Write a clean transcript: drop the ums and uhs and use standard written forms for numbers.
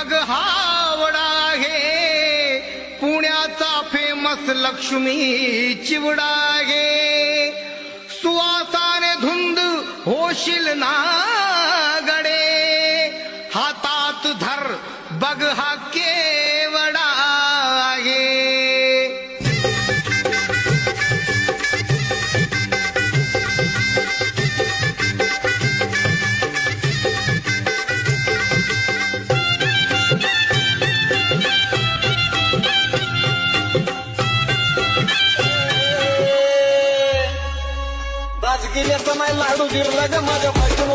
बघ हावडा आहे, पुण्याचा फेमस लक्ष्मी चिवडा आहे. सुवासाने धुंद होशील ना गडे, हातात धर बघ हा केवडा आहे. गेल्याचा नाही लाडू गिरला ग माझ्या पाठून